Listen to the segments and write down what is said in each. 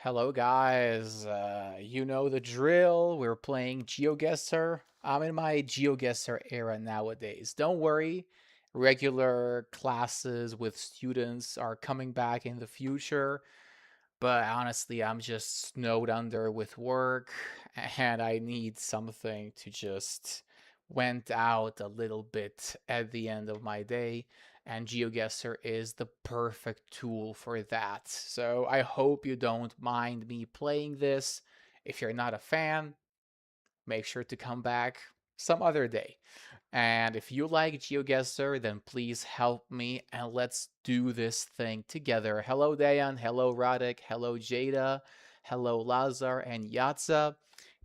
Hello guys, you know the drill. We're playing Geoguessr. I'm in my Geoguessr era nowadays. Don't worry, regular classes with students are coming back in the future, but honestly, I'm just snowed under with work and I need something to just went out a little bit at the end of my day, and GeoGuessr is the perfect tool for that. So I hope you don't mind me playing this. If you're not a fan, make sure to come back some other day. And if you like GeoGuessr, then please help me and let's do this thing together. Hello, Dayan. Hello, Radek. Hello, Jada. Hello, Lazar and Yatza.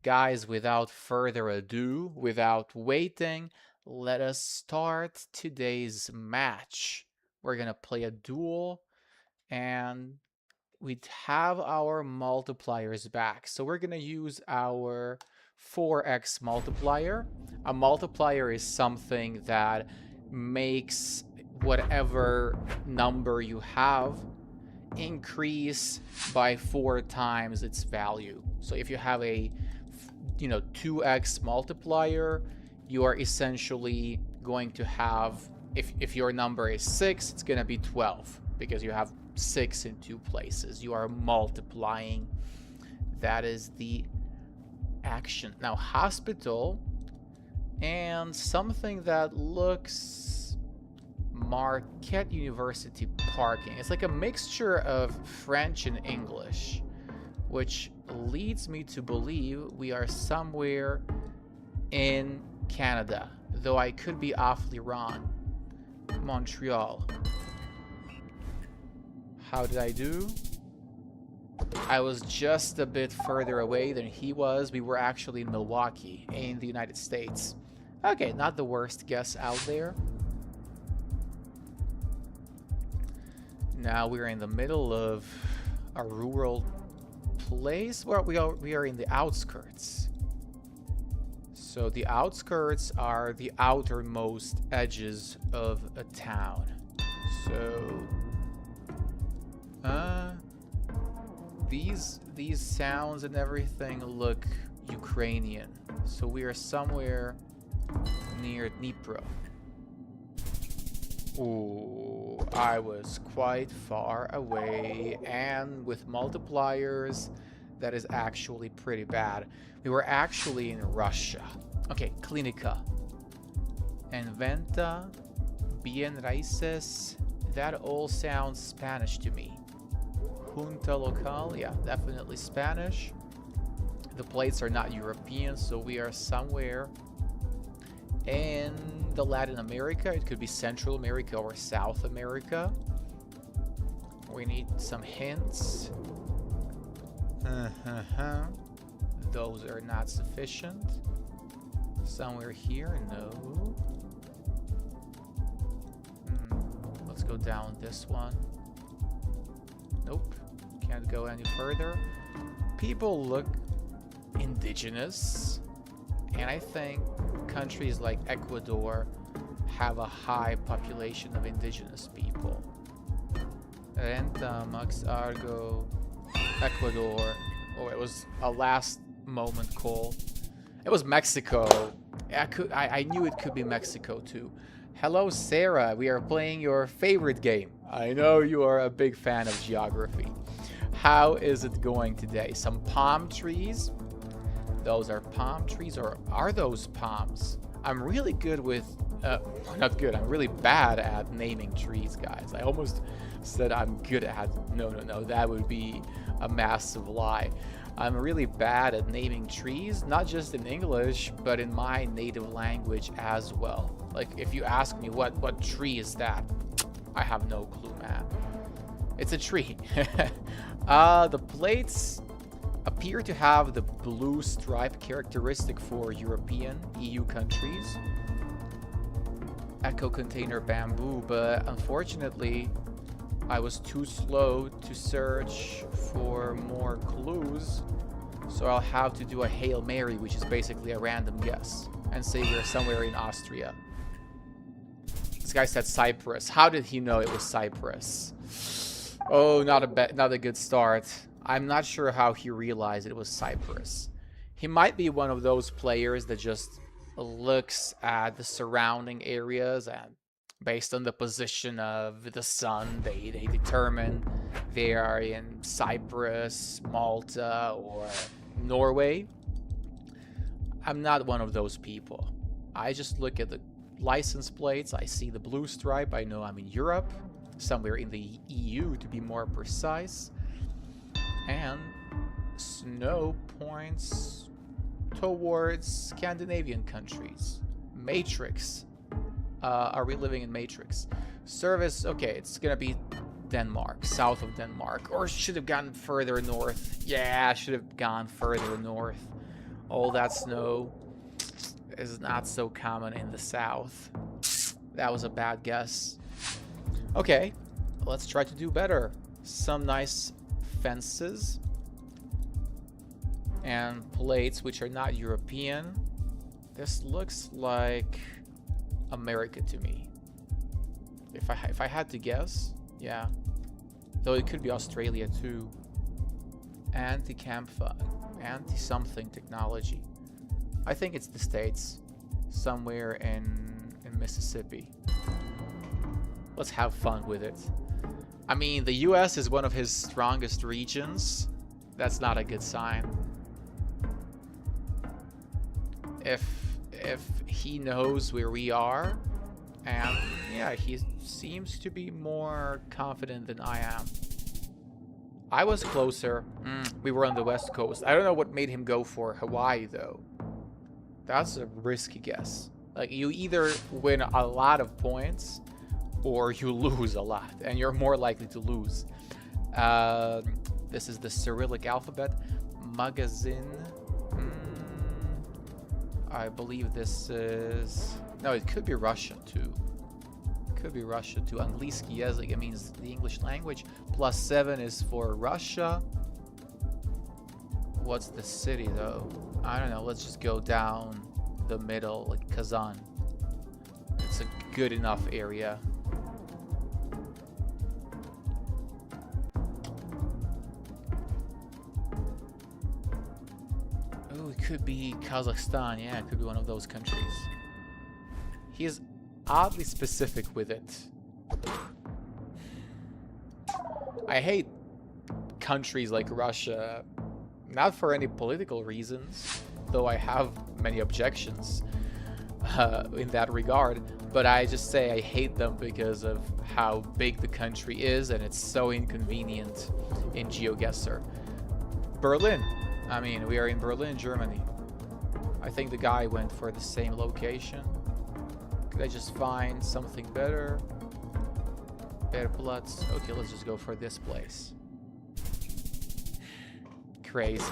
Guys, without further ado, without waiting, let us start today's match. We're going to play a duel and we have our multipliers back. So we're going to use our 4x multiplier. A multiplier is something that makes whatever number you have increase by 4 times its value. So if you have a 2x multiplier, you are essentially going to have, if your number is 6, it's going to be 12 because you have 6 in 2 places. You are multiplying. That is the action. Now, hospital and something that looks Marquette University parking. It's like a mixture of French and English, which leads me to believe we are somewhere in Canada, though I could be awfully wrong. Montreal. How did I do? I was just a bit further away than he was. We were actually in Milwaukee, in the United States. Okay, not the worst guess out there. Now we're in the middle of a rural place. Well, we are in the outskirts. So the outskirts are the outermost edges of a town. So these sounds and everything look Ukrainian. So we are somewhere near Dnipro. Ooh, I was quite far away, and with multipliers, that is actually pretty bad. We were actually in Russia. Okay, Klinika. Inventa, bien raíces, that all sounds Spanish to me. Junta local, yeah, definitely Spanish. The plates are not European, so we are somewhere in the Latin America. It could be Central America or South America. We need some hints. Those are not sufficient. Somewhere here, no. Let's go down this one. Nope, can't go any further. People look indigenous, and I think countries like Ecuador have a high population of indigenous people. Renta, Max Argo, Ecuador. Oh, it was a last moment call. It was Mexico. I knew it could be Mexico too. Hello, Sarah. We are playing your favorite game. I know you are a big fan of geography. How is it going today? Some palm trees. Those are palm trees, or are those palms? I'm really good with, not good, I'm really bad at naming trees, guys. I almost said I'm good at, no, that would be a massive lie. I'm really bad at naming trees, not just in English, but in my native language as well. Like, if you ask me what tree is that, I have no clue, man. It's a tree. The plates appear to have the blue stripe characteristic for European EU countries. Echo container bamboo, but unfortunately I was too slow to search for more clues, so I'll have to do a Hail Mary, which is basically a random guess, and say we're somewhere in Austria. This guy said Cyprus. How did he know it was Cyprus? Oh, not a good start. I'm not sure how he realized it was Cyprus. He might be one of those players that just looks at the surrounding areas, and based on the position of the sun, they determine they are in Cyprus, Malta, or Norway. I'm not one of those people. I just look at the license plates, I see the blue stripe, I know I'm in Europe, somewhere in the EU to be more precise, and snow points towards Scandinavian countries. Matrix. Are we living in Matrix? Service, okay, it's gonna be Denmark, south of Denmark, or should have gone further north. Yeah, should have gone further north. All that snow is not so common in the south. That was a bad guess. Okay, let's try to do better. Some nice fences and plates which are not European. This looks like America to me. If I had to guess, yeah. Though it could be Australia too. Anti-campfire, anti-something technology. I think it's the States, somewhere in Mississippi. Let's have fun with it. I mean, the US is one of his strongest regions. That's not a good sign. If he knows where we are, and yeah, he seems to be more confident than I am. I was closer. We were on the West Coast. I don't know what made him go for Hawaii, though. That's a risky guess. Like, you either win a lot of points, or you lose a lot, and you're more likely to lose. This is the Cyrillic alphabet. Magazine. I believe this is... No, it could be Russian, too. Could be Russian, too. Angliski jazyk, it means the English language. +7 is for Russia. What's the city, though? I don't know. Let's just go down the middle, like Kazan. It's a good enough area. Oh, it could be Kazakhstan. Yeah, it could be one of those countries. He is oddly specific with it. I hate countries like Russia, not for any political reasons, though I have many objections in that regard, but I just say I hate them because of how big the country is, and it's so inconvenient in Geoguessr. Berlin. I mean, we are in Berlin, Germany. I think the guy went for the same location. Could I just find something better? Airplatz. Okay, let's just go for this place. Crazy.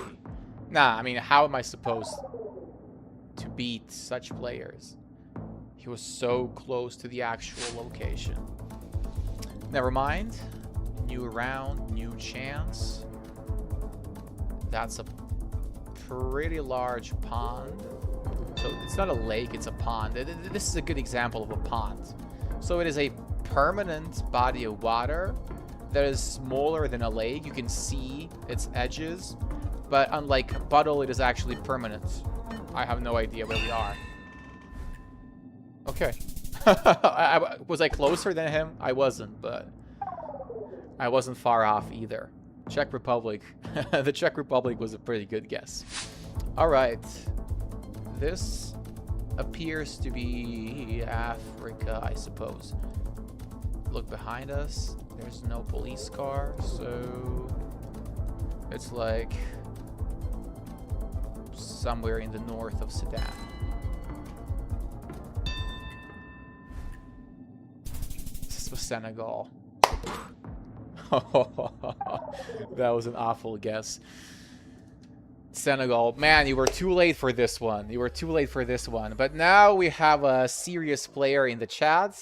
Nah, I mean, how am I supposed to beat such players? He was so close to the actual location. Never mind. New round, new chance. That's a pretty large pond. So it's not a lake, it's a pond. This is a good example of a pond. So it is a permanent body of water that is smaller than a lake. You can see its edges, but unlike a puddle, it is actually permanent. I have no idea where we are. Okay. Was I closer than him? I wasn't, but I wasn't far off either. Czech Republic. The Czech Republic was a pretty good guess. All right. This appears to be Africa, I suppose. Look behind us. There's no police car, so it's like somewhere in the north of Sudan. This was Senegal. That was an awful guess. Senegal. Man, you were too late for this one. You were too late for this one. But now we have a serious player in the chat.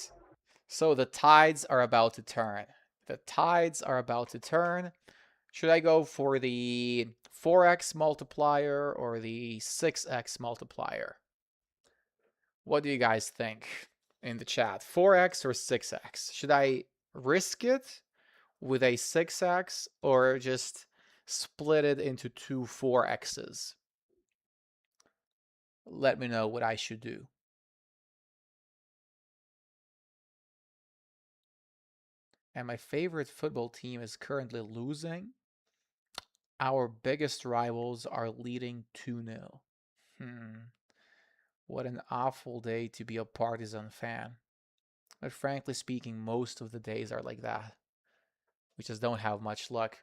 So the tides are about to turn. The tides are about to turn. Should I go for the 4x multiplier or the 6x multiplier? What do you guys think in the chat? 4x or 6x? Should I risk it with a 6x or just split it into two 4x's. Let me know what I should do. And my favorite football team is currently losing. Our biggest rivals are leading 2-0. What an awful day to be a Partizan fan. But frankly speaking, most of the days are like that. We just don't have much luck.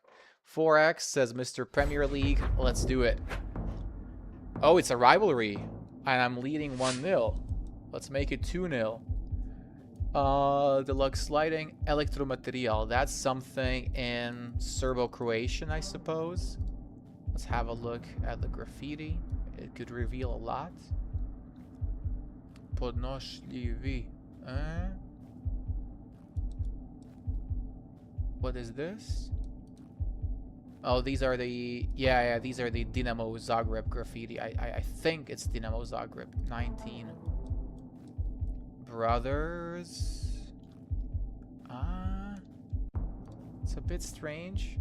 4x says Mr. Premier League. Let's do it. Oh, it's a rivalry. And I'm leading 1-0. Let's make it 2-0. Deluxe lighting, electromaterial. That's something in Serbo-Croatian, I suppose. Let's have a look at the graffiti. It could reveal a lot. Podnošljivi. What is this? Oh, these are the... Yeah, these are the Dinamo Zagreb graffiti. I think it's Dinamo Zagreb. 19. Brothers. It's a bit strange.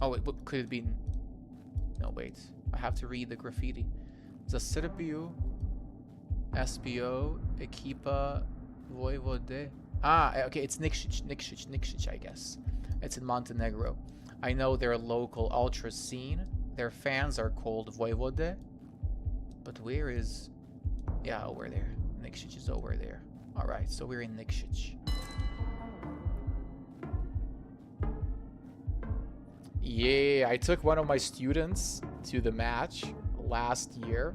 Oh, wait, what could it be? No, wait. I have to read the graffiti. Za Srbiju, SPO, Ekipa, Vojvode. Okay, it's Nikšić, I guess. It's in Montenegro. I know their local ultra scene. Their fans are called Vojvode. But where is... Yeah, over there. Nikšić is over there. Alright, so we're in Nikšić. Yeah, I took one of my students to the match last year,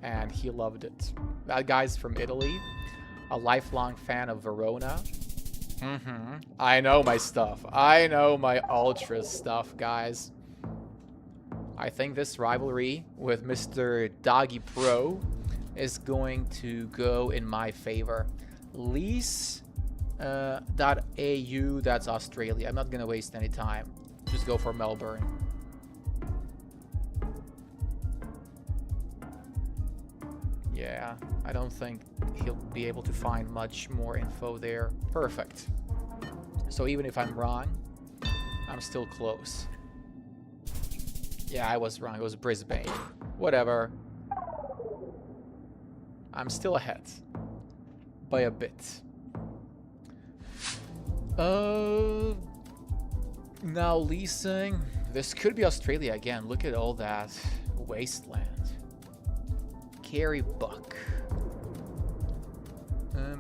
and he loved it. That guy's from Italy, a lifelong fan of Verona. I know my stuff. I know my ultra stuff, guys. I think this rivalry with Mr. Doggy Pro is going to go in my favor. Lease.au, that's Australia. I'm not gonna waste any time. Just go for Melbourne. Yeah, I don't think he'll be able to find much more info there. Perfect. So even if I'm wrong, I'm still close. Yeah, I was wrong. It was Brisbane. Whatever. I'm still ahead. By a bit. Now leasing. This could be Australia again. Look at all that wasteland. Carey Buck.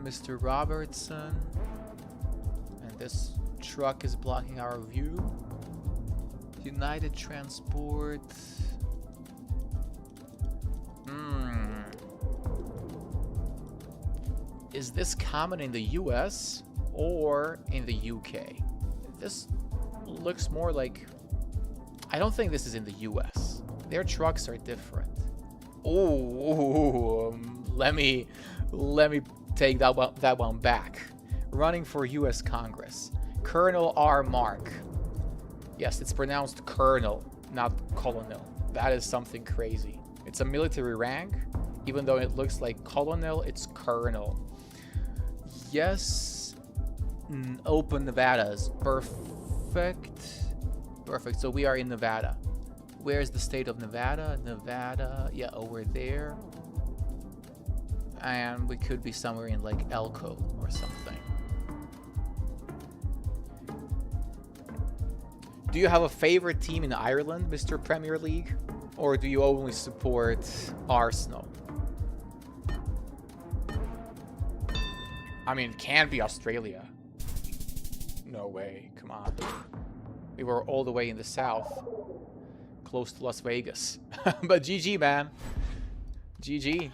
Mr. Robertson. And this truck is blocking our view. United Transport. Is this common in the US or in the UK? This looks more like... I don't think this is in the US. Their trucks are different. Oh, let me take that one back. Running for US Congress. Colonel R. Mark. Yes, it's pronounced colonel, not colonel. That is something crazy. It's a military rank. Even though it looks like colonel, it's colonel. Yes. Open Nevadas. Perfect. Perfect. So we are in Nevada. Where's the state of Nevada? Nevada. Yeah, over there. And we could be somewhere in like Elko or something. Do you have a favorite team in Ireland, Mr. Premier League? Or do you only support Arsenal? I mean, it can't be Australia. No way. Come on. We were all the way in the south. Close to Las Vegas. But GG, man. GG.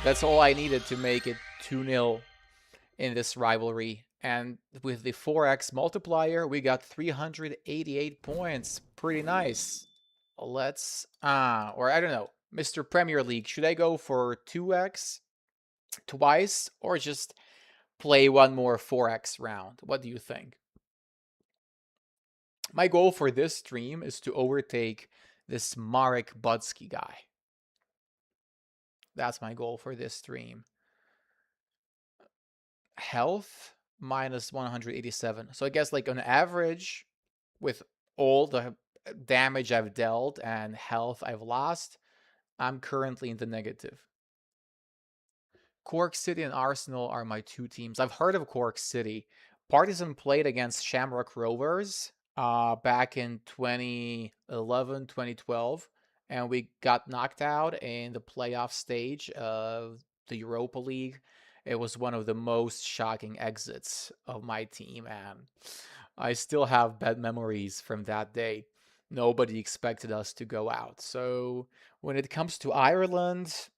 That's all I needed to make it 2-0 in this rivalry. And with the 4x multiplier, we got 388 points. Pretty nice. Let's... or I don't know. Mr. Premier League, should I go for 2x twice or just play one more 4x round? What do you think? My goal for this stream is to overtake this Marek Budsky guy. That's my goal for this stream. Health minus 187. So I guess like on average, with all the damage I've dealt and health I've lost, I'm currently in the negative. Cork City and Arsenal are my two teams. I've heard of Cork City. Partizan played against Shamrock Rovers back in 2011, 2012, and we got knocked out in the playoff stage of the Europa League. It was one of the most shocking exits of my team, and I still have bad memories from that day. Nobody expected us to go out. So when it comes to Ireland,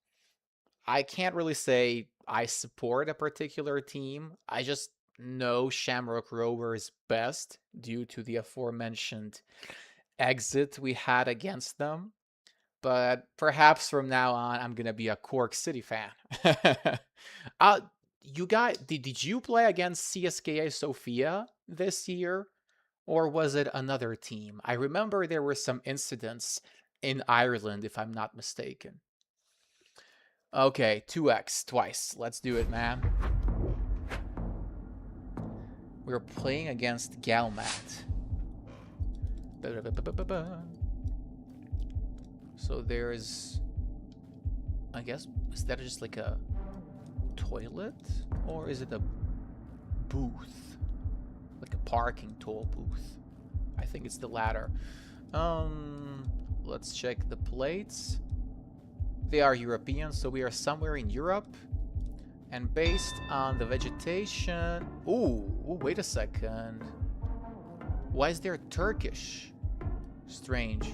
I can't really say I support a particular team. I just know Shamrock Rovers best due to the aforementioned exit we had against them. But perhaps from now on, I'm gonna be a Cork City fan. uh, you guys, did you play against CSKA Sofia this year, or was it another team? I remember there were some incidents in Ireland, if I'm not mistaken. Okay, 2x twice. Let's do it, man. We're playing against Galmat. So there's, I guess, is that just like a toilet? Or is it a booth? Like a parking toll booth? I think it's the latter. Let's check the plates. They are European, so we are somewhere in Europe. And based on the vegetation... Ooh, wait a second. Why is there Turkish? Strange.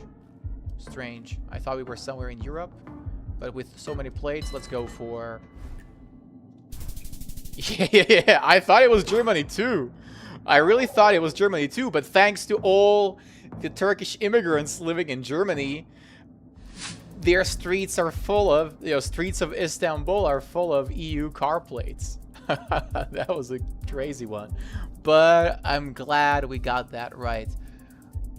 Strange. I thought we were somewhere in Europe. But with so many plates, let's go for... Yeah, I thought it was Germany too. I really thought it was Germany too, but thanks to all the Turkish immigrants living in Germany, their streets are full of, streets of Istanbul are full of EU car plates. That was a crazy one. But I'm glad we got that right.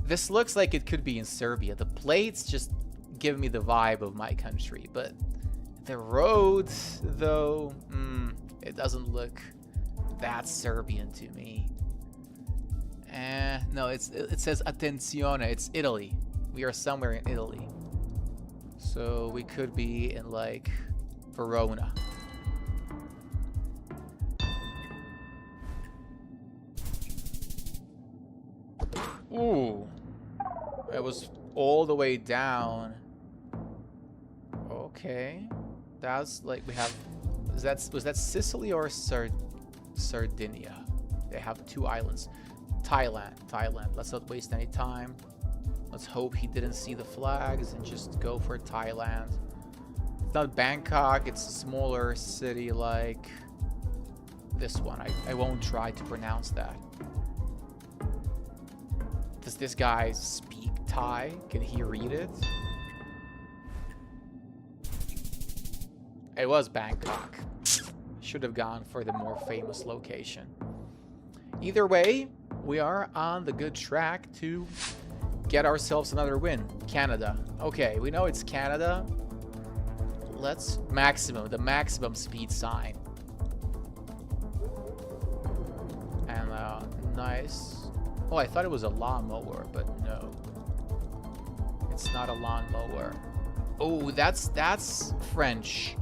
This looks like it could be in Serbia. The plates just give me the vibe of my country. But the roads, though, it doesn't look that Serbian to me. No, it says attenzione. It's Italy. We are somewhere in Italy. So we could be in like Verona. Ooh. It was all the way down. Okay. That's like we have, was that Sicily or Sardinia? They have two islands. Thailand. Let's not waste any time. Let's hope he didn't see the flags and just go for Thailand. It's not Bangkok, it's a smaller city like this one. I won't try to pronounce that. Does this guy speak Thai? Can he read it? It was Bangkok. Should have gone for the more famous location. Either way, we are on the good track to get ourselves another win. Canada. Okay, we know it's Canada. Let's the maximum speed sign. And nice. Oh, I thought it was a lawnmower, but no. It's not a lawnmower. Oh, that's French.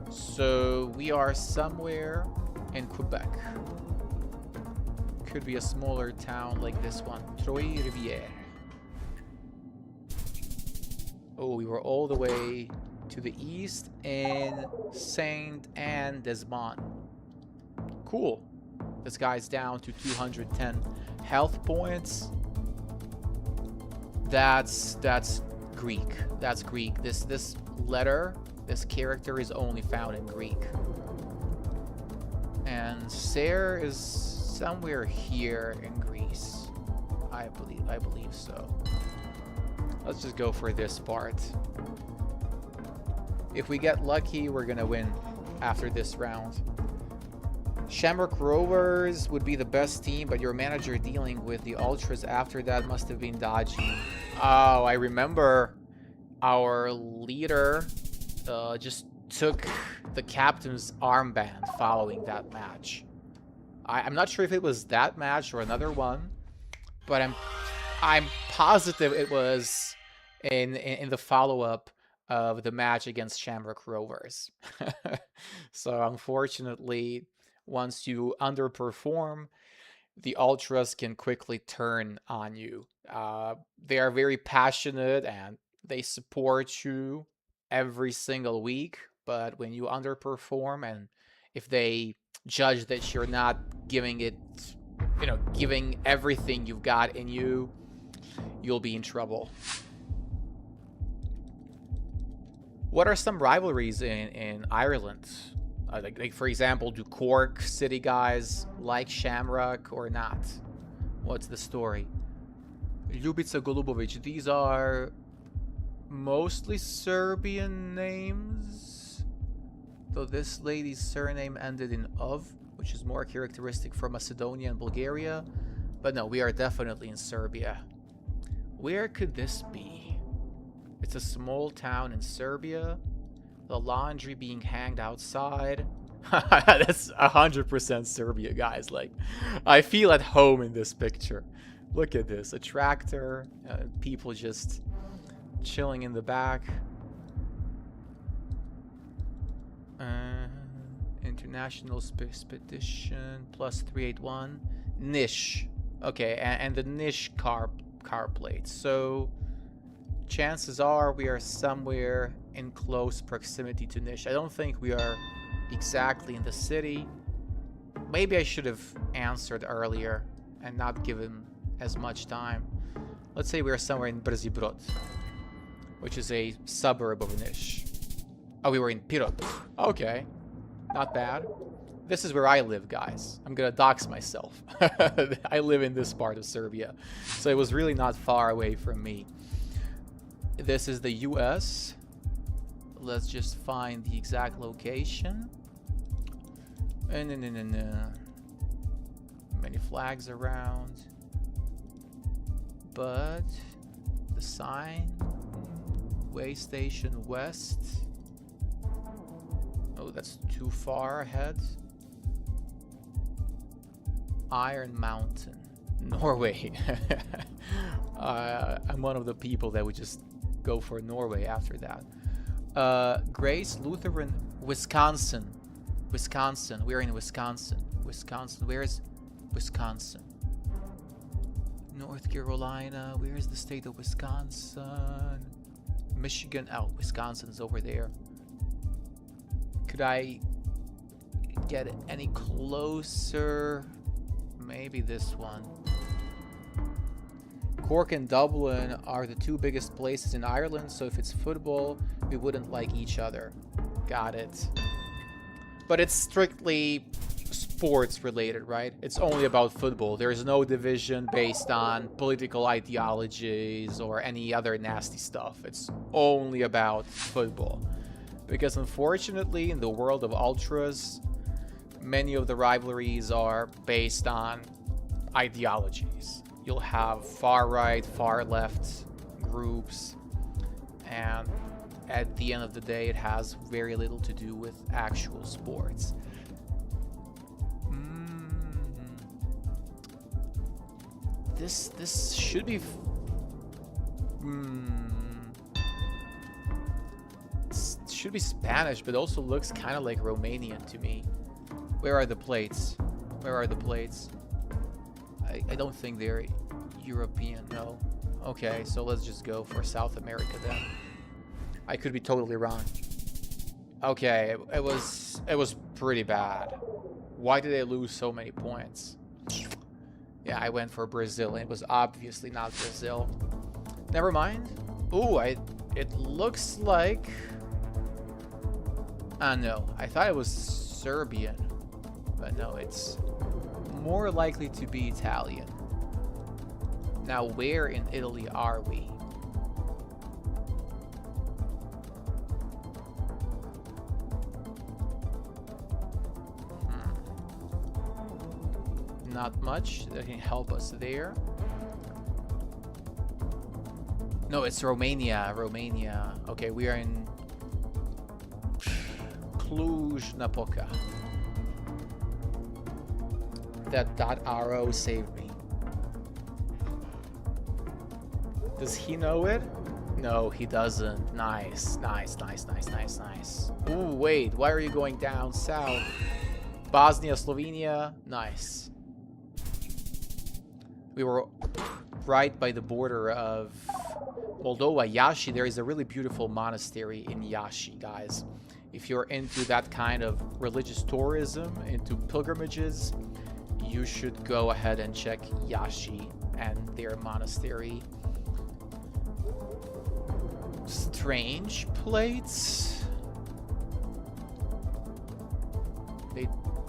So we are somewhere in Quebec. Could be a smaller town like this one. Trois-Rivières. Oh, we were all the way to the east in Saint-Anne-des-Monts. Cool. This guy's down to 210 health points. That's Greek. That's Greek. This letter, this character is only found in Greek. And Ser is somewhere here in Greece. I believe so. Let's just go for this part. If we get lucky, we're gonna win after this round. Shamrock Rovers would be the best team, but your manager dealing with the Ultras after that must have been dodgy. Oh, I remember our leader just took the captain's armband following that match. I'm not sure if it was that match or another one, but I'm positive it was in the follow-up of the match against Shamrock Rovers. So unfortunately, once you underperform, the ultras can quickly turn on you. They are very passionate and they support you every single week. But when you underperform and if they judge that you're not giving it, giving everything you've got in you, you'll be in trouble. What are some rivalries in Ireland? Like, for example, do Cork City guys like Shamrock or not? What's the story? Ljubica Golubovic. These are mostly Serbian names, though this lady's surname ended in ov, which is more characteristic for Macedonia and Bulgaria. But no, we are definitely in Serbia. Where could this be? It's a small town in Serbia. The laundry being hanged outside. That's 100% Serbia, guys. Like, I feel at home in this picture. Look at this. A tractor. People just chilling in the back. International Expedition plus 381. Niche. Okay, and the niche car plate. So chances are we are somewhere in close proximity to Nish. I don't think we are exactly in the city. Maybe I should have answered earlier and not given as much time. Let's say we are somewhere in Brzibrod, which is a suburb of Nish. Oh, we were in Pirot. Okay, not bad. This is where I live, guys. I'm gonna dox myself. I live in this part of Serbia, so it was really not far away from me. This is the US. Let's just find the exact location. Many flags around. But the sign. Way Station West. Oh, that's too far ahead. Iron Mountain. Norway. I'm one of the people that would just go for Norway after that. Grace Lutheran, Wisconsin. Wisconsin. We're in Wisconsin. Wisconsin. Where's Wisconsin? North Carolina. Where's the state of Wisconsin? Michigan. Oh, Wisconsin's over there. Could I get any closer? Maybe this one. Cork and Dublin are the two biggest places in Ireland, so if it's football, we wouldn't like each other. Got it. But it's strictly sports related, right? It's only about football. There's no division based on political ideologies or any other nasty stuff. It's only about football. Because unfortunately, in the world of ultras, many of the rivalries are based on ideologies. You'll have far right, far left groups, and at the end of the day, it has very little to do with actual sports. This should be. Should be Spanish, but also looks kind of like Romanian to me. Where are the plates? Where are the plates? I don't think they're European, no. Okay, so let's just go for South America then. I could be totally wrong. Okay, it was pretty bad. Why did they lose so many points? Yeah, I went for Brazil, and it was obviously not Brazil. Never mind. Ooh, it looks like... no, I thought it was Serbian. But no, it's more likely to be Italian. Now, where in Italy are we? Not much that can help us there. No, it's Romania. Romania. Okay, we are in Cluj-Napoca. That .ro saved me. Does he know it? No, he doesn't. Nice, nice, nice, nice, nice, nice. Ooh, wait, why are you going down south? Bosnia, Slovenia, nice. We were right by the border of Moldova, Yashi. There is a really beautiful monastery in Yashi, guys. If you're into that kind of religious tourism, into pilgrimages, you should go ahead and check Yashi and their monastery. Strange plates.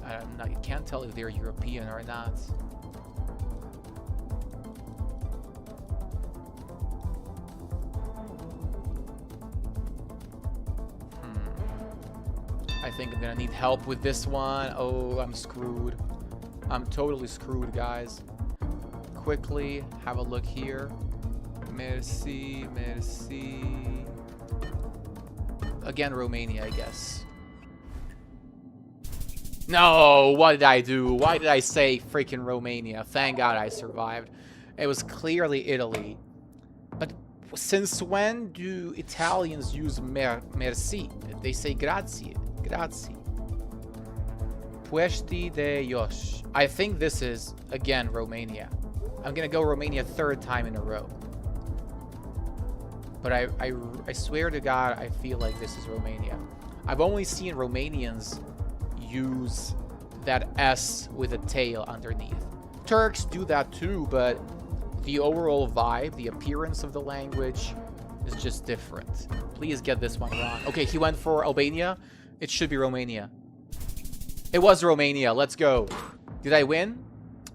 I can't tell if they're European or not. I think I'm gonna need help with this one. Oh, I'm screwed. I'm totally screwed, guys. Quickly, have a look here. Merci, merci. Again, Romania, I guess. No, what did I do? Why did I say freaking Romania? Thank God I survived. It was clearly Italy. But since when do Italians use merci? They say grazie. Grazie. Puesti de Yosh. I think this is, again, Romania. I'm gonna go Romania third time in a row. But I swear to God, I feel like this is Romania. I've only seen Romanians use that S with a tail underneath. Turks do that too, but the overall vibe, the appearance of the language is just different. Please get this one wrong. Okay, he went for Albania. It should be Romania. It was Romania. Let's go. Did I win?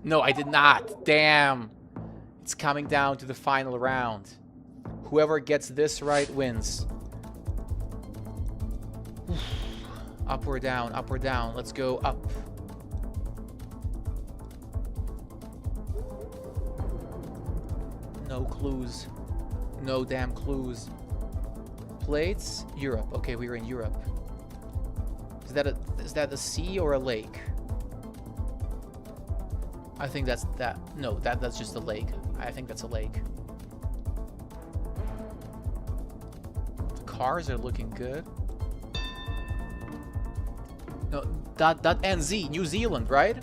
No, I did not. Damn. It's coming down to the final round. Whoever gets this right wins. Up or down, up or down. Let's go up. No clues. No damn clues. Plates? Europe. Okay, we were in Europe. Is that a sea or a lake? I think that's that. No, that's just a lake. I think that's a lake. The cars are looking good. No, .nz, New Zealand, right?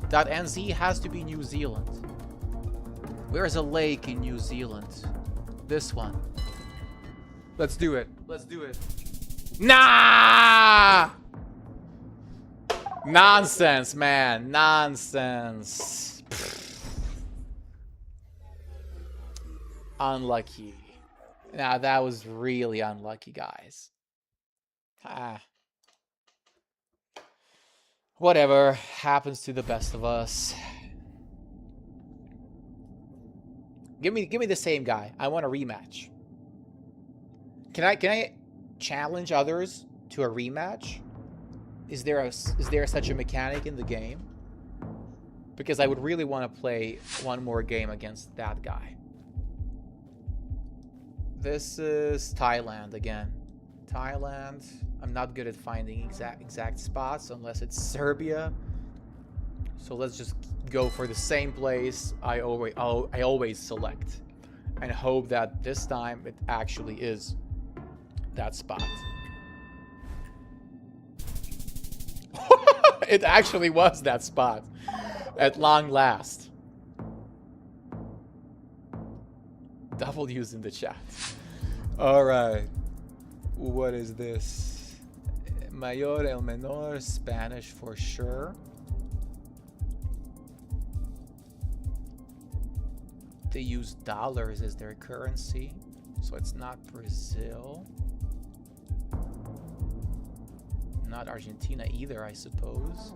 .nz has to be New Zealand. Where's a lake in New Zealand? This one. Let's do it. Let's do it. Nah! Nonsense, man. Nonsense. Unlucky. Nah, that was really unlucky, guys. Whatever. Happens to the best of us. Give me the same guy. I want a rematch. Can I challenge others to a rematch? Is there such a mechanic in the game? Because I would really want to play one more game against that guy. This is Thailand again. Thailand. I'm not good at finding exact spots unless it's Serbia. So let's just go for the same place I always select and hope that this time it actually is that spot. It actually was that spot at long last. W's in the chat. All right. What is this? Mayor, el menor, Spanish for sure. They use dollars as their currency, so it's not Brazil. Not Argentina either, I suppose.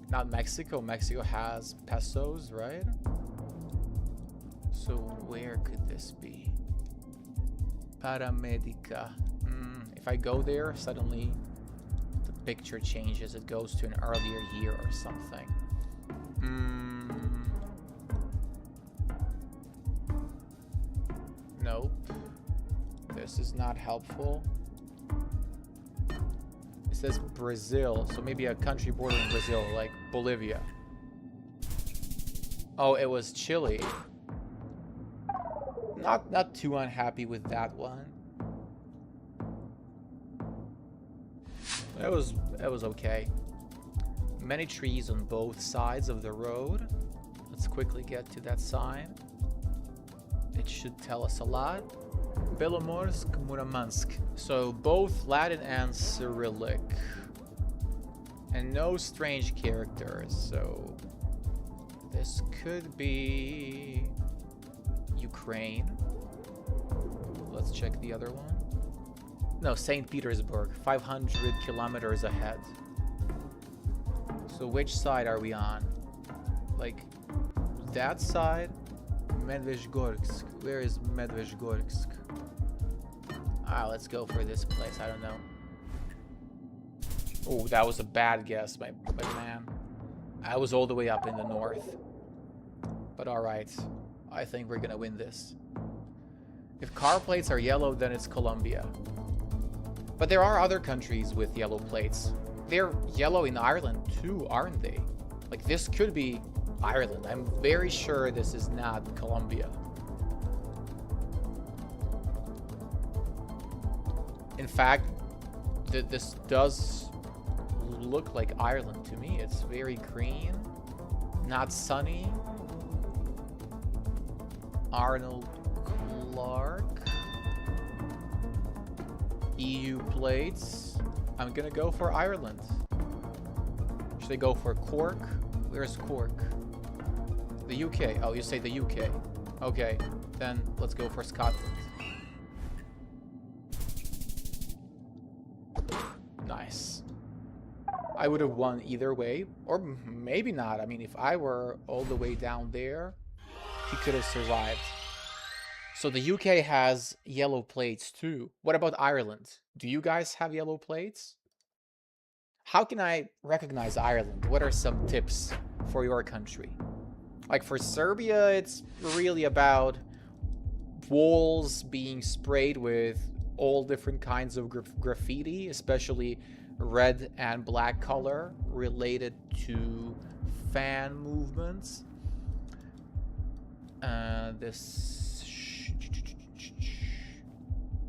Not Mexico. Mexico has pesos, right? So where could this be? Paramedica. If I go there, suddenly the picture changes. It goes to an earlier year or something. Nope. This is not helpful. It says Brazil, so maybe a country bordering Brazil, like Bolivia. Oh, it was Chile. Not too unhappy with that one. It was okay. Many trees on both sides of the road. Let's quickly get to that sign. It should tell us a lot. Belomorsk, Murmansk. So both Latin and Cyrillic. And no strange characters, so this could be Ukraine. Let's check the other one. No, St. Petersburg, 500 kilometers ahead. So which side are we on? Like, that side? Medveshgorsk. Where is Medveshgorsk? Ah, let's go for this place. I don't know. Oh, that was a bad guess, my man. I was all the way up in the north. But alright. I think we're gonna win this. If car plates are yellow, then it's Colombia. But there are other countries with yellow plates. They're yellow in Ireland too, aren't they? Like, this could be Ireland. I'm very sure this is not Colombia. In fact, this does look like Ireland to me. It's very green, not sunny. Arnold Clark. EU plates. I'm gonna go for Ireland. Should I go for Cork? Where's Cork? The UK. Oh, you say the UK. Okay, then let's go for Scotland. Nice. I would have won either way, or maybe not. I mean, if I were all the way down there, he could have survived. So the UK has yellow plates too. What about Ireland? Do you guys have yellow plates? How can I recognize Ireland? What are some tips for your country? Like for Serbia, it's really about walls being sprayed with all different kinds of graffiti, especially red and black color related to fan movements. This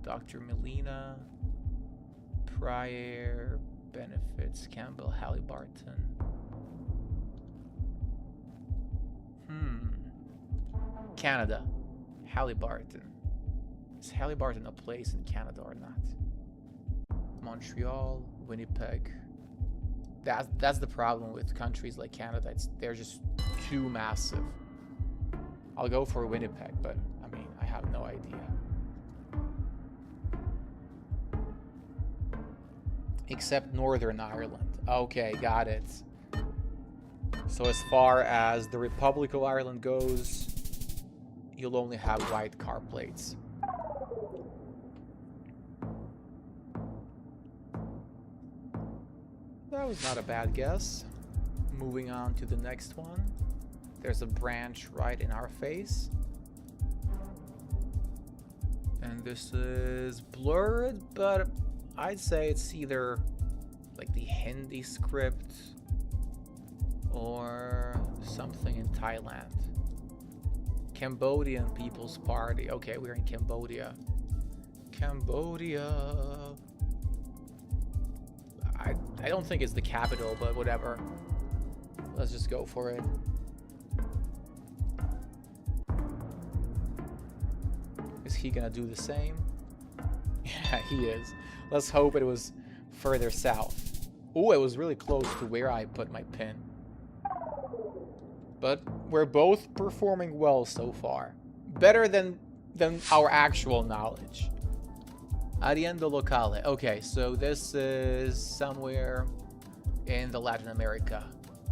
Dr. Melina, Pryor, Benefits, Campbell, Halliburton. Canada, Halliburton. Is Halliburton a place in Canada or not? Montreal, Winnipeg. That's the problem with countries like Canada. They're just too massive. I'll go for Winnipeg, but I mean, I have no idea. Except Northern Ireland. Okay, got it. So as far as the Republic of Ireland goes, you'll only have white car plates. That was not a bad guess. Moving on to the next one. There's a branch right in our face. And this is blurred, but I'd say it's either like the Hindi script or something in Thailand. Cambodian People's Party. Okay, we're in Cambodia. Cambodia. I don't think it's the capital, but whatever. Let's just go for it. Is he gonna do the same? Yeah, he is. Let's hope it was further south. Oh, it was really close to where I put my pin. But we're both performing well so far. Better than our actual knowledge. Arriendo locale. Okay, so this is somewhere in the Latin America.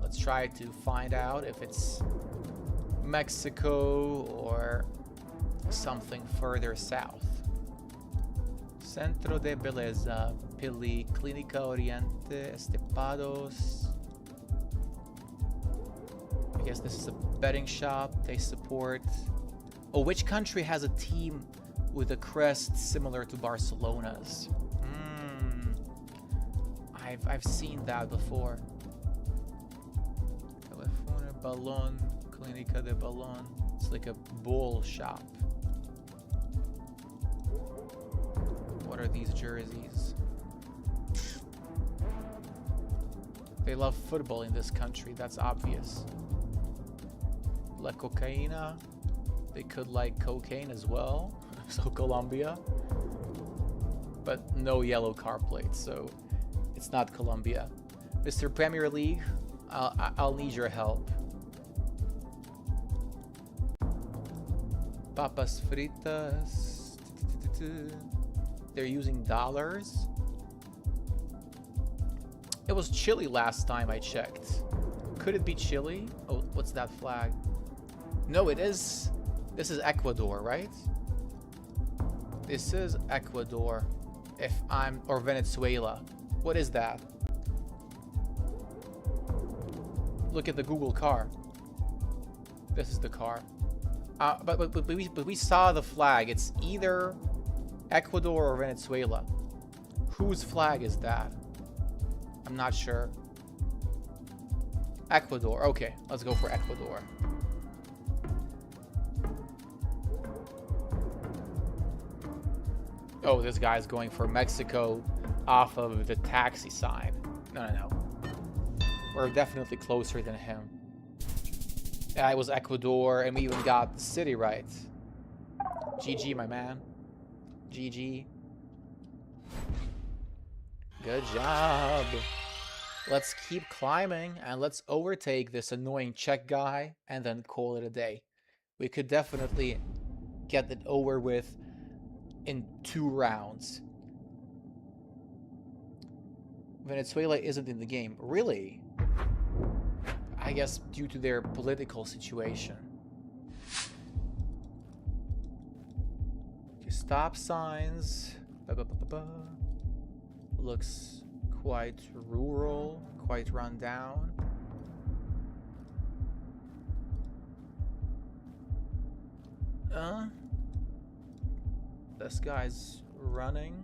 Let's try to find out if it's Mexico or something further south. Centro de Beleza, Pili, Clínica Oriente, Estepados. I guess this is a betting shop. They support... Oh, which country has a team with a crest similar to Barcelona's? I've seen that before. Telefone, Ballon, Clínica de Balón. It's like a bull shop. What are these jerseys? They love football in this country, that's obvious. La cocaína. They could like cocaine as well. So Colombia. But no yellow car plates, so it's not Colombia. Mr. Premier League, I'll need your help. Papas fritas. They're using dollars. It was Chile last time I checked. Could it be Chile? Oh, what's that flag? No, it is. This is Ecuador, right? This is Ecuador. Or Venezuela. What is that? Look at the Google car. This is the car. But we saw the flag. It's either Ecuador or Venezuela. Whose flag is that? I'm not sure. Ecuador. Okay, let's go for Ecuador. Oh, this guy's going for Mexico off of the taxi sign. No. We're definitely closer than him. Yeah, it was Ecuador, and we even got the city right. GG, my man. GG. Good job. Let's keep climbing, and let's overtake this annoying Czech guy, and then call it a day. We could definitely get it over with in 2 rounds. Venezuela isn't in the game. Really? I guess due to their political situation. Okay, stop signs. Looks quite rural, quite run down. This guy's running.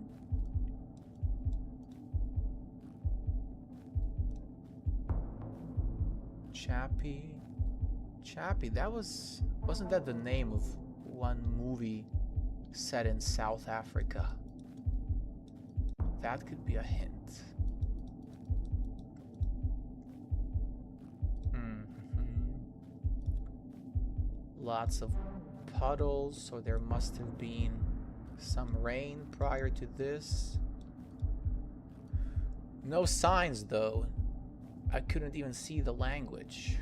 Chappie, wasn't that the name of one movie set in South Africa? That could be a hint. Lots of puddles, so there must have been some rain prior to this. No signs though. I couldn't even see the language.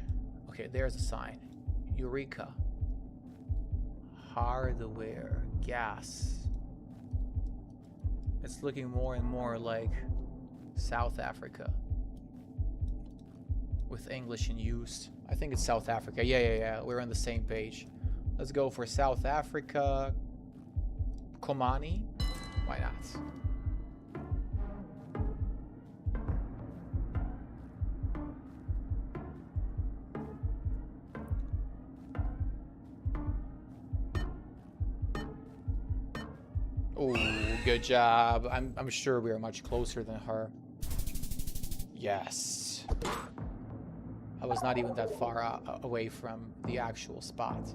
Okay, there's a sign. Eureka. Hardware. Gas. It's looking more and more like South Africa. With English in use. I think it's South Africa. Yeah. We're on the same page. Let's go for South Africa. Komani. Why not? Oh, good job. I'm sure we are much closer than her. Yes. I was not even that far away from the actual spot.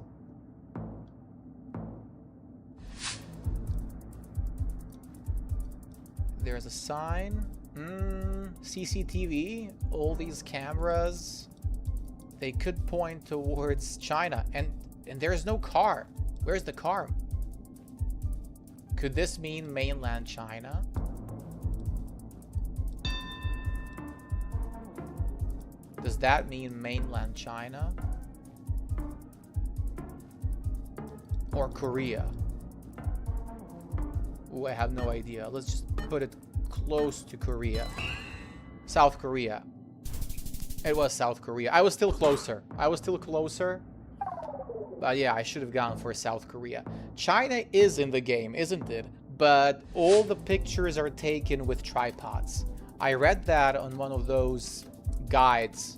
There's a sign. CCTV. All these cameras. They could point towards China. And there's no car. Where's the car? Could this mean mainland China? Does that mean mainland China? Or Korea? Ooh, I have no idea. Let's just put it close to Korea. South Korea. It was South Korea. I was still closer. But yeah, I should have gone for South Korea. China is in the game, isn't it? But all the pictures are taken with tripods. I read that on one of those guides.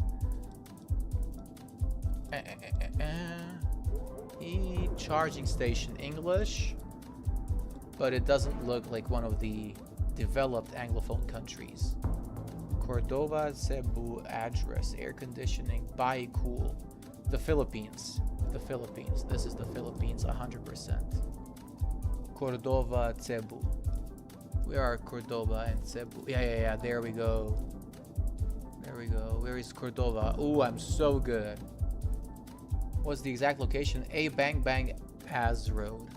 Charging station English. But it doesn't look like one of the developed Anglophone countries. Cordoba, Cebu address, air conditioning, buy cool. The Philippines. The Philippines. This is the Philippines, 100%. Cordova, Cebu. We are Cordoba and Cebu. Yeah. There we go. There we go. Where is Cordova? Ooh, I'm so good. What's the exact location? A Bang Bang Az Road.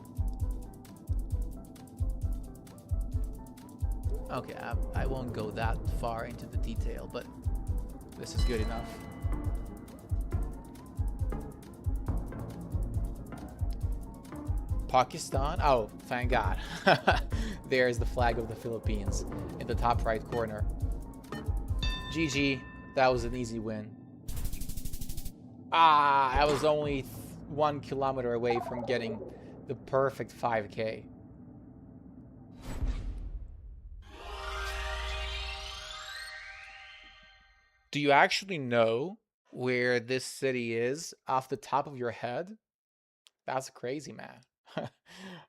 Okay, I won't go that far into the detail, but this is good enough. Pakistan? Oh, thank God. There's the flag of the Philippines in the top right corner. GG. That was an easy win. I was only 1 kilometer away from getting the perfect 5K. Do you actually know where this city is off the top of your head? That's crazy, man.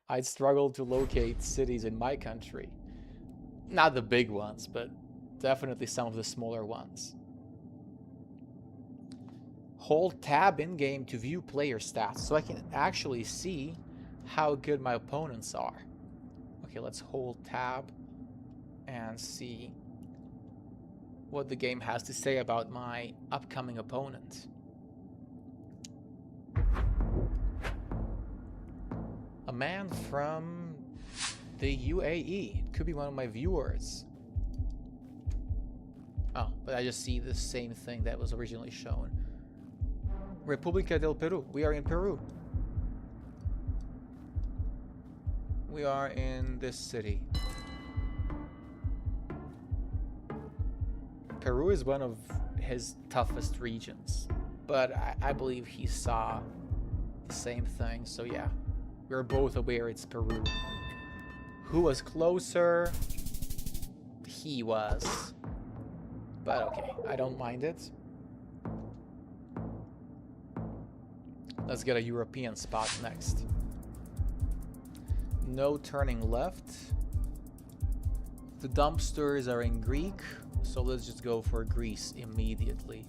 I'd struggle to locate cities in my country. Not the big ones, but definitely some of the smaller ones. Hold tab in-game to view player stats so I can actually see how good my opponents are. Okay, let's hold tab and see what the game has to say about my upcoming opponent. A man from the UAE. Could be one of my viewers. Oh, but I just see the same thing that was originally shown. República del Perú. We are in Peru. We are in this city. Peru is one of his toughest regions, but I believe he saw the same thing, so yeah. We're both aware it's Peru. Who was closer? He was. But okay, I don't mind it. Let's get a European spot next. No turning left. The dumpsters are in Greek, so let's just go for Greece immediately.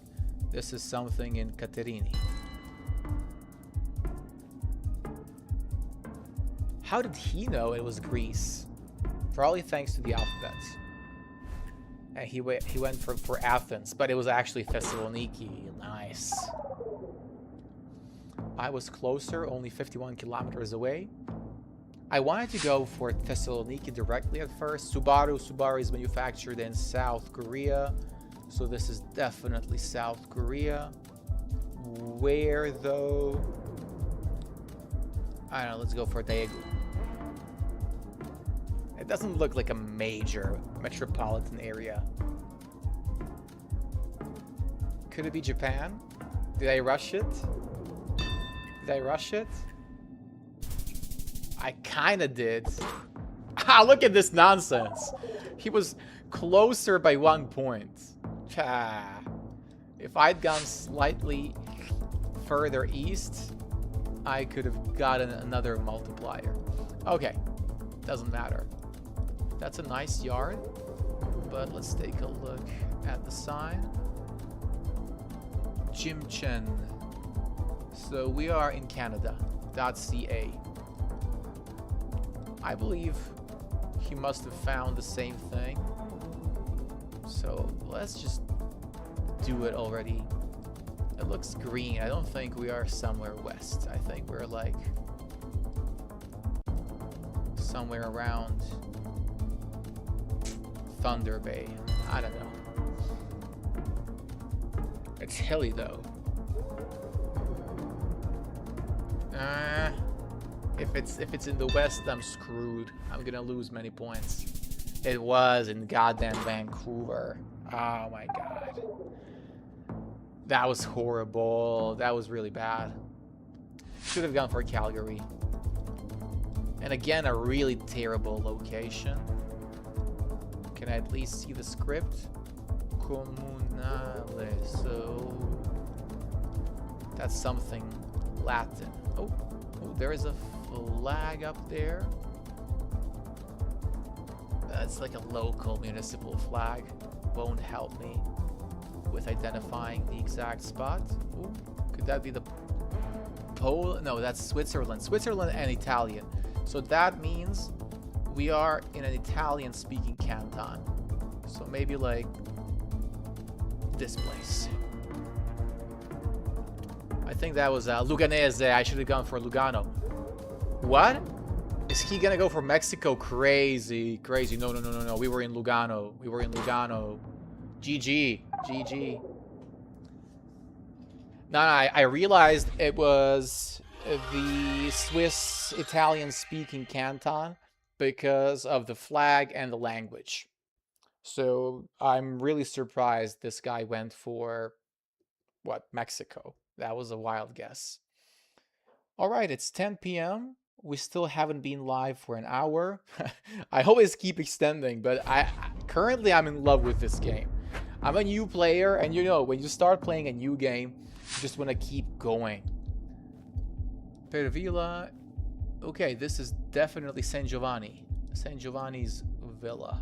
This is something in Katerini. How did he know it was Greece? Probably thanks to the alphabet. And he went for Athens, but it was actually Thessaloniki. Nice. I was closer, only 51 kilometers away. I wanted to go for Thessaloniki directly at first. Subaru is manufactured in South Korea, so this is definitely South Korea. Where though? I don't know, let's go for Daegu. It doesn't look like a major metropolitan area. Could it be Japan? Did I rush it? Did I rush it? I kinda did. Ah, look at this nonsense. He was closer by 1 point. Ah. If I'd gone slightly further east, I could have gotten another multiplier. Okay, doesn't matter. That's a nice yard, but let's take a look at the sign. Jim Chen. So we are in Canada. .ca. I believe he must have found the same thing. So let's just do it already. It looks green. I don't think we are somewhere west. I think we're like somewhere around Thunder Bay. I don't know. It's hilly though. If it's in the west, I'm screwed. I'm gonna lose many points. It was in goddamn Vancouver. Oh my god. That was horrible. That was really bad. Should have gone for Calgary. And again, a really terrible location. Can I at least see the script? Comunale. So that's something Latin. Oh, there is a flag up there. That's like a local municipal flag. Won't help me with identifying the exact spot. Ooh, could Could that be the Poland? No, that's Switzerland. Switzerland and Italian. So that means we are in an Italian-speaking canton. So maybe like this place. I think that was Luganese. I should have gone for Lugano. What? Is he gonna go for Mexico? Crazy, crazy. No, no, no, no, no. We were in Lugano. We were in Lugano. GG. GG. No, I realized it was the Swiss Italian-speaking canton because of the flag and the language. So I'm really surprised this guy went for, what, Mexico. That was a wild guess. All right, it's 10 p.m. We still haven't been live for an hour. I always keep extending, but currently I'm in love with this game. I'm a new player, and you know, when you start playing a new game, you just want to keep going. Pervilla. Okay, this is definitely San Giovanni. San Giovanni's villa.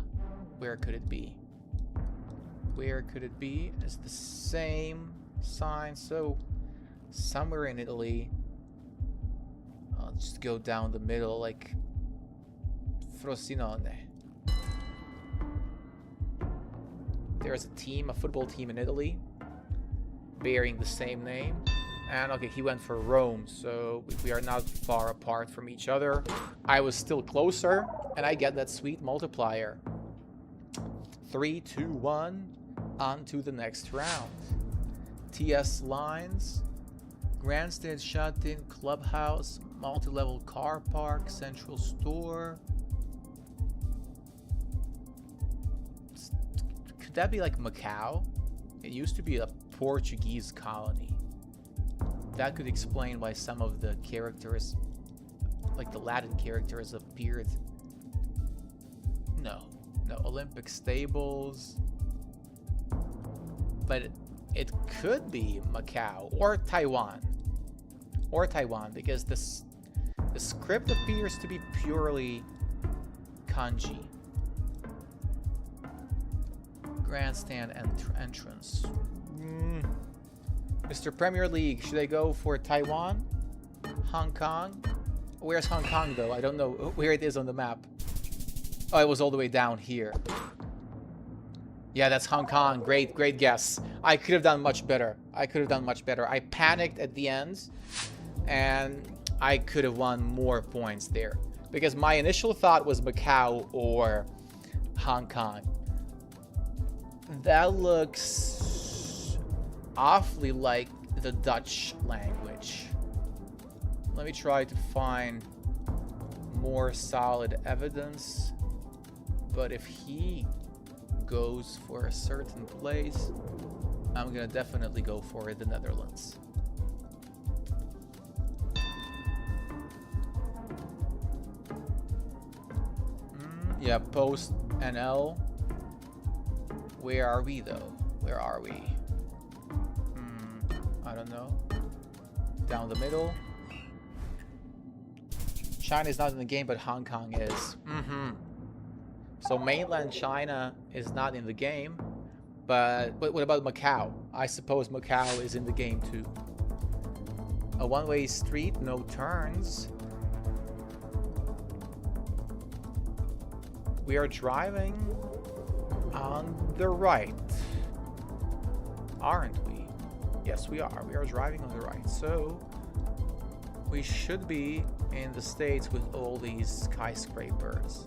Where could it be? Where could it be? It's the same sign, so somewhere in Italy. I'll just go down the middle like Frosinone. There's a team, a football team in Italy bearing the same name. And okay, he went for Rome, so we are not far apart from each other. I was still closer, and I get that sweet multiplier. 3, 2, 1, on to the next round. TS lines, grandstand shut-in, clubhouse, multi-level car park, central store. Could that be like Macau? It used to be a Portuguese colony. That could explain why some of the characters, like the Latin characters, appeared. No, Olympic stables. But it could be Macau or Taiwan. Or Taiwan, because the script appears to be purely kanji. Grandstand entrance. Mr. Premier League, should I go for Taiwan? Hong Kong? Where's Hong Kong, though? I don't know where it is on the map. Oh, it was all the way down here. Yeah, that's Hong Kong. Great, great guess. I could have done much better. I panicked at the end, and I could have won more points there. Because my initial thought was Macau or Hong Kong. That looks awfully like the Dutch language. Let me try to find more solid evidence. But if he goes for a certain place, I'm gonna definitely go for the Netherlands. Yeah, post NL. Where are we though? Where are we? I don't know. Down the middle. China is not in the game, but Hong Kong is. So mainland China is not in the game, but what about Macau? I suppose Macau is in the game too. A one-way street, no turns. We are driving on the right, aren't we? Yes, we are. We are driving on the right. So we should be in the States with all these skyscrapers.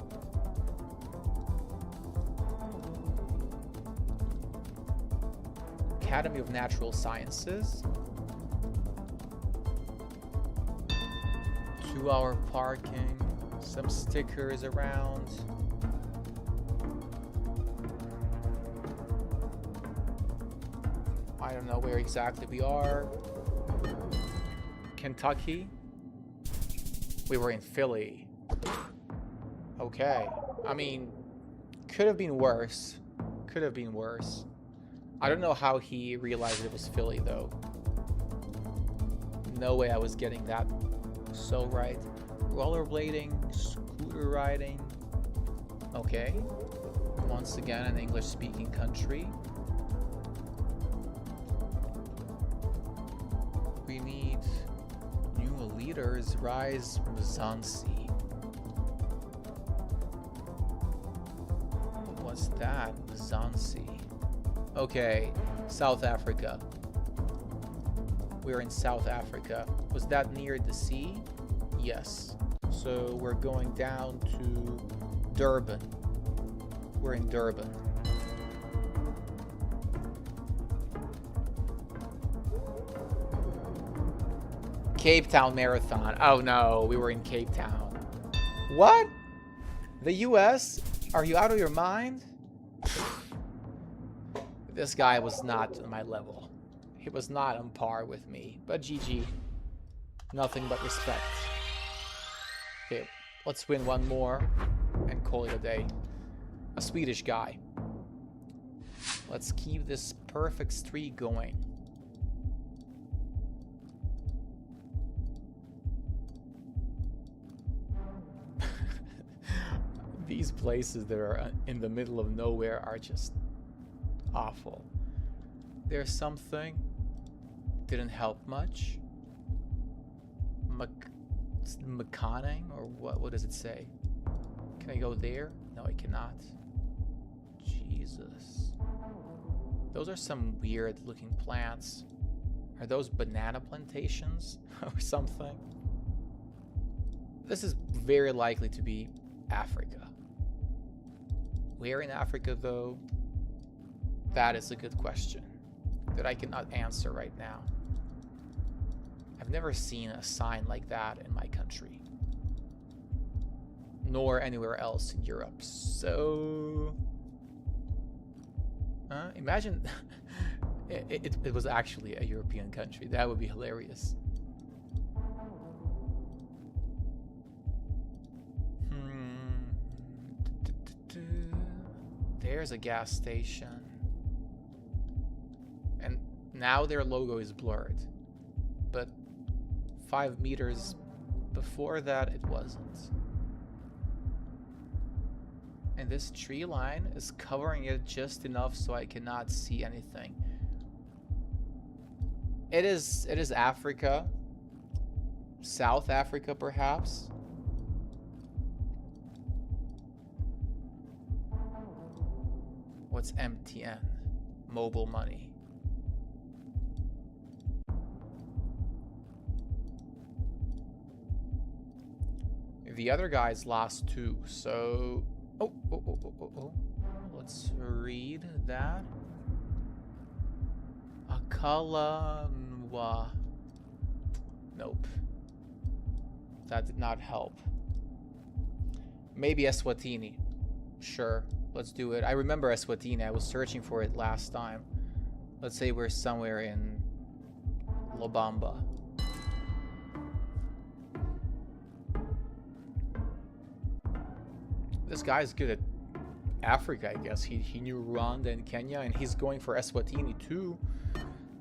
Academy of Natural Sciences. 2-hour parking. Some stickers around. I don't know where exactly we are. Kentucky. We were in Philly. Okay. I mean, could have been worse. Could have been worse. I don't know how he realized it was Philly, though. No way I was getting that so right. Rollerblading, scooter riding. Okay. Once again, an English-speaking country. meters, rise Mzansi. What's that? Mzansi. Okay, South Africa. We're in South Africa. Was that near the sea? Yes. So we're going down to Durban. We're in Durban. Cape Town Marathon. Oh no, we were in Cape Town. What? The US? Are you out of your mind? This guy was not on my level. He was not on par with me. But GG. Nothing but respect. Okay, let's win one more and call it a day. A Swedish guy. Let's keep this perfect streak going. These places that are in the middle of nowhere are just awful. There's something. Didn't help much. McConning, or what does it say? Can I go there? No, I cannot. Jesus. Those are some weird looking plants. Are those banana plantations or something? This is very likely to be Africa. Where in Africa, though? That is a good question that I cannot answer right now. I've never seen a sign like that in my country, nor anywhere else in Europe. So, imagine it was actually a European country. That would be hilarious. There's a gas station. And now their logo is blurred. But 5 meters before that, it wasn't. And this tree line is covering it just enough so I cannot see anything. It is Africa. South Africa, perhaps. What's MTN? Mobile money. The other guys lost 2, so... Oh. Let's read that. Akalanwa. Nope. That did not help. Maybe Eswatini. Sure, let's do it. I remember Eswatini. I was searching for it last time. Let's say we're somewhere in Lobamba. This guy's good at Africa, I guess. He knew Rwanda and Kenya, and he's going for Eswatini too.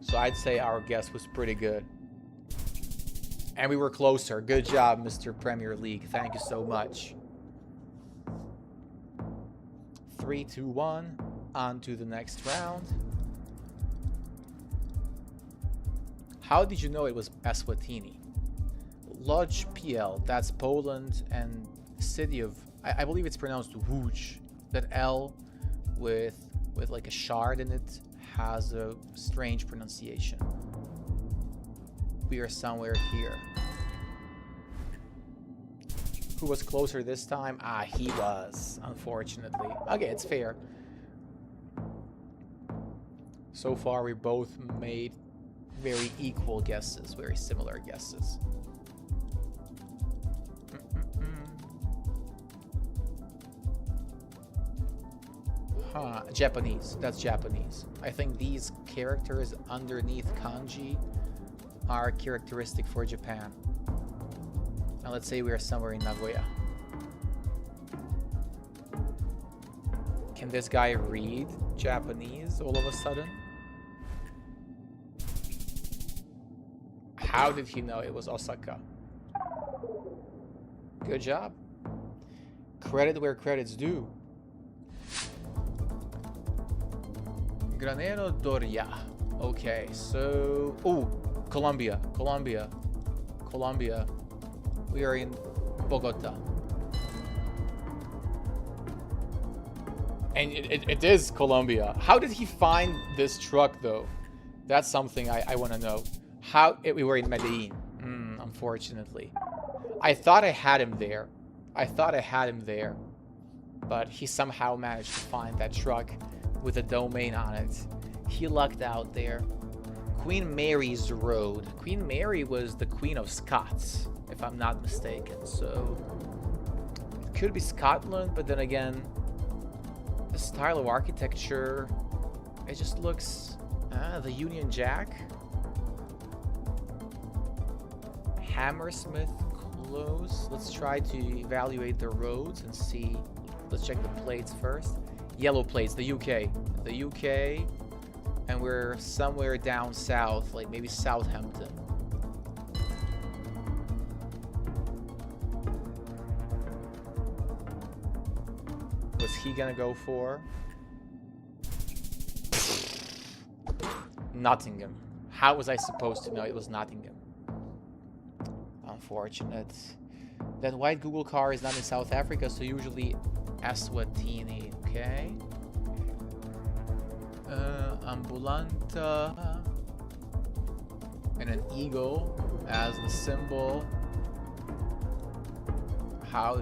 So I'd say our guess was pretty good. And we were closer. Good job, Mr. Premier League. Thank you so much. 3, 2, 1. On to the next round. How did you know it was Eswatini? Lodz PL, that's Poland, and city of... I believe it's pronounced Łódź. That L with like a shard in it has a strange pronunciation. We are somewhere here. Who was closer this time? Ah, he was, unfortunately. Okay, it's fair. So far, we both made very equal guesses, very similar guesses. Japanese. That's Japanese. I think these characters underneath kanji are characteristic for Japan. Now let's say we are somewhere in Nagoya. Can this guy read Japanese all of a sudden? How did he know it was Osaka? Good job. Credit where credit's due. Granero Doria. Okay, so... Oh, Colombia. Colombia. We are in Bogota. And it is Colombia. How did he find this truck, though? That's something I want to know. We were in Medellin. Unfortunately. I thought I had him there. But he somehow managed to find that truck with a domain on it. He lucked out there. Queen Mary's Road. Queen Mary was the Queen of Scots, if I'm not mistaken. So, it could be Scotland, but then again, the style of architecture, it just looks... the Union Jack. Hammersmith close. Let's try to evaluate the roads and see. Let's check the plates first. Yellow plates, the UK. The UK. And we're somewhere down south, like maybe Southampton. Was he gonna go for? Nottingham. How was I supposed to know it was Nottingham? Unfortunate. That white Google car is not in South Africa, so usually Eswatini. Okay. Ambulanta. And an eagle as the symbol. How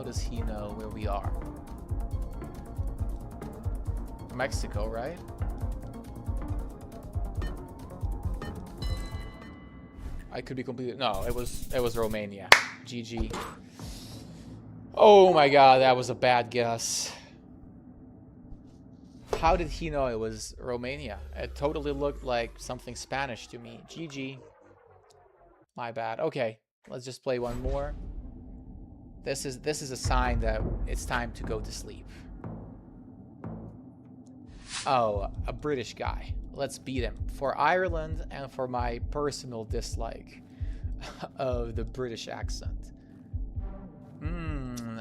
does he know where we are? Mexico, right? I could be completely... No, it was Romania. GG. Oh my god, that was a bad guess. How did he know it was Romania? It totally looked like something Spanish to me. GG. My bad. Okay, let's just play one more. This is a sign that it's time to go to sleep. Oh, a British guy. Let's beat him. For Ireland and for my personal dislike of the British accent.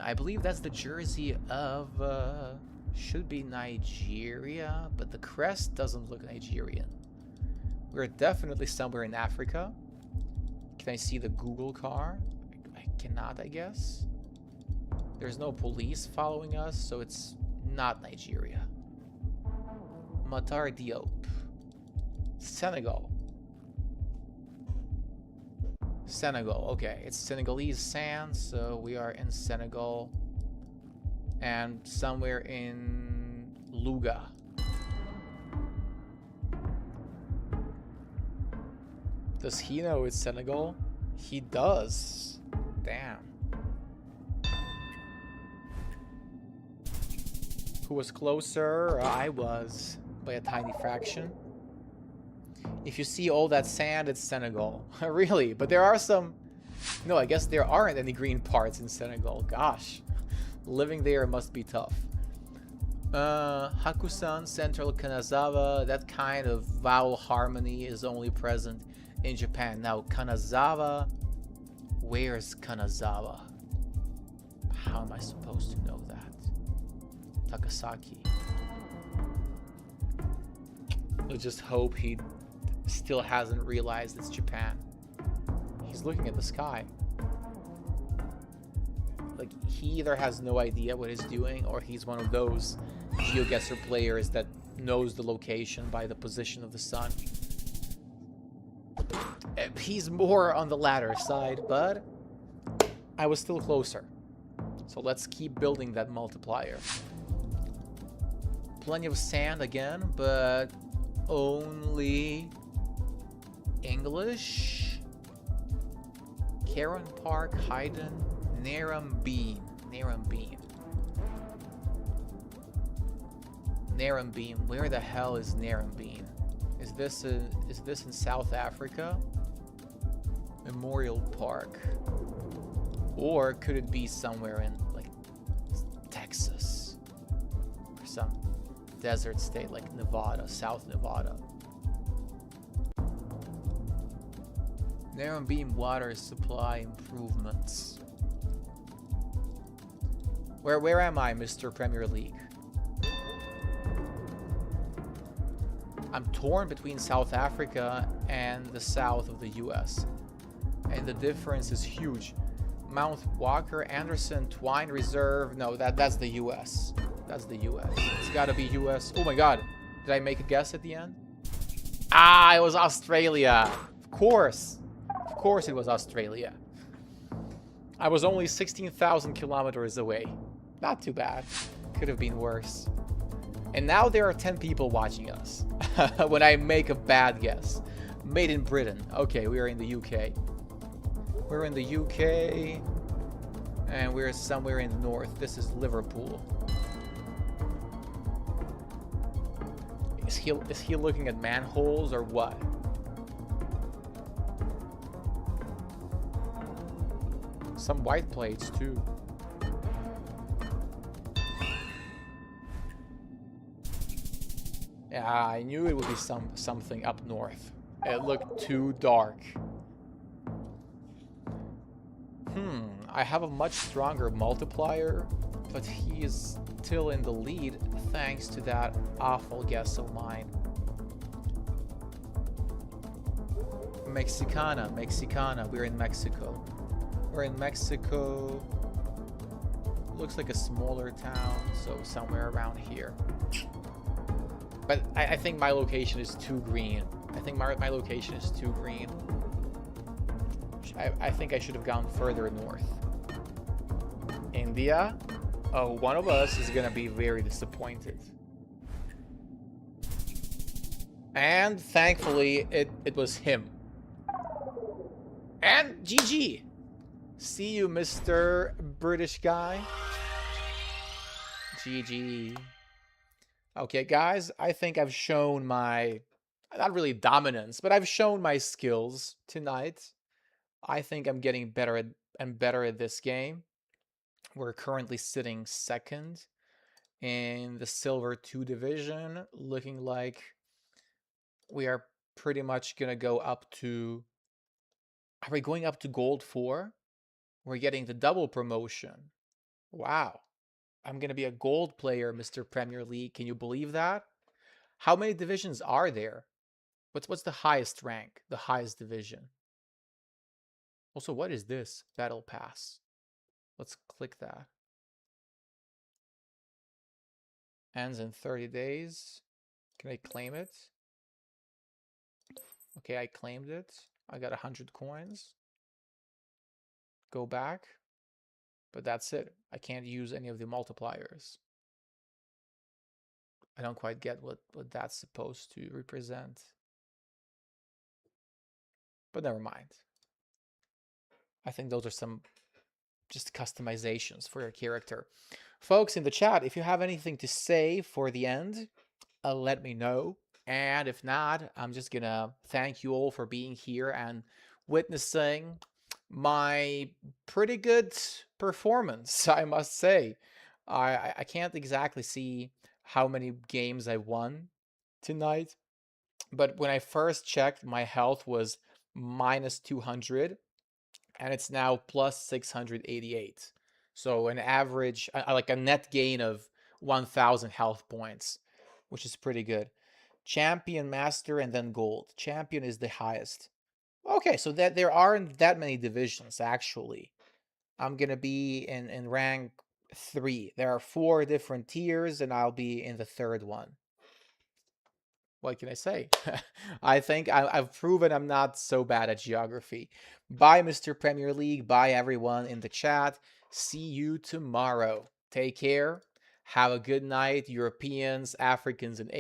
I believe that's the jersey of... should be Nigeria, but the crest doesn't look Nigerian. We're definitely somewhere in Africa. Can I see the Google car? I cannot, I guess. There's no police following us, so it's not Nigeria. Matar Diop. Senegal. Senegal, okay. It's Senegalese sand, so we are in Senegal. And somewhere in Louga. Does he know it's Senegal? He does. Damn. Who was closer? I was, by a tiny fraction. If you see all that sand, it's Senegal. Really? But there are some... No, I guess there aren't any green parts in Senegal. Gosh. Living there must be tough. Hakusan, Central Kanazawa. That kind of vowel harmony is only present in Japan. Now, Kanazawa... Where's Kanazawa? How am I supposed to know that? Takasaki. Let's just hope he still hasn't realized it's Japan. He's looking at the sky. Like, he either has no idea what he's doing, or he's one of those Geoguessr players that knows the location by the position of the sun. He's more on the latter side, but I was still closer. So let's keep building that multiplier. Plenty of sand again, but only English. Karen Park, Hayden, Narrabeen. Narrabeen. Where the hell is Narrabeen? Is this in South Africa? Memorial Park. Or could it be somewhere in like Texas? Or some desert state like Nevada, South Nevada. Narrabeen water supply improvements. Where am I, Mr. Premier League? I'm torn between South Africa and the south of the US. and the difference is huge. Mount Walker, Anderson, Twine Reserve. No, that's the US. That's the US. It's gotta be US. Oh my god. Did I make a guess at the end? Ah, it was Australia. Of course. Of course it was Australia. I was only 16,000 kilometers away. Not too bad. Could have been worse. And now there are 10 people watching us when I make a bad guess. Made in Britain. Okay, we are in the UK. We're in the UK. And we're somewhere in the north. This is Liverpool. Is he looking at manholes or what? Some white plates too. Yeah, I knew it would be something up north. It looked too dark. I have a much stronger multiplier, but he is still in the lead thanks to that awful guess of mine. Mexicana, we're in Mexico. We're in Mexico. Looks like a smaller town, so somewhere around here. But I think my location is too green. I think my location is too green. I think I should have gone further north. India? Oh, one of us is gonna be very disappointed. And thankfully, it was him. And GG! See you, Mr. British guy. GG. Okay, guys, I think I've shown my, not really dominance, but I've shown my skills tonight. I think I'm getting better and better at this game. We're currently sitting second in the Silver 2 division, looking like we are pretty much going to go up to... Are we going up to Gold 4? We're getting the double promotion. Wow. I'm going to be a gold player, Mr. Premier League. Can you believe that? How many divisions are there? What's the highest rank? The highest division? Also, what is this? Battle Pass. Let's click that. Ends in 30 days. Can I claim it? Okay, I claimed it. I got 100 coins. Go back. But that's it. I can't use any of the multipliers. I don't quite get what that's supposed to represent. But never mind. I think those are some just customizations for your character. Folks in the chat, if you have anything to say for the end, let me know. And if not, I'm just gonna thank you all for being here and witnessing my pretty good performance, I must say. I can't exactly see how many games I won tonight, but when I first checked, my health was minus 200, and it's now plus 688. So an average, like a net gain of 1,000 health points, which is pretty good. Champion, Master, and then Gold. Champion is the highest. Okay, so that there aren't that many divisions, actually. I'm going to be in rank 3. There are 4 different tiers, and I'll be in the 3rd one. What can I say? I think I've proven I'm not so bad at geography. Bye, Mr. Premier League. Bye, everyone in the chat. See you tomorrow. Take care. Have a good night, Europeans, Africans, and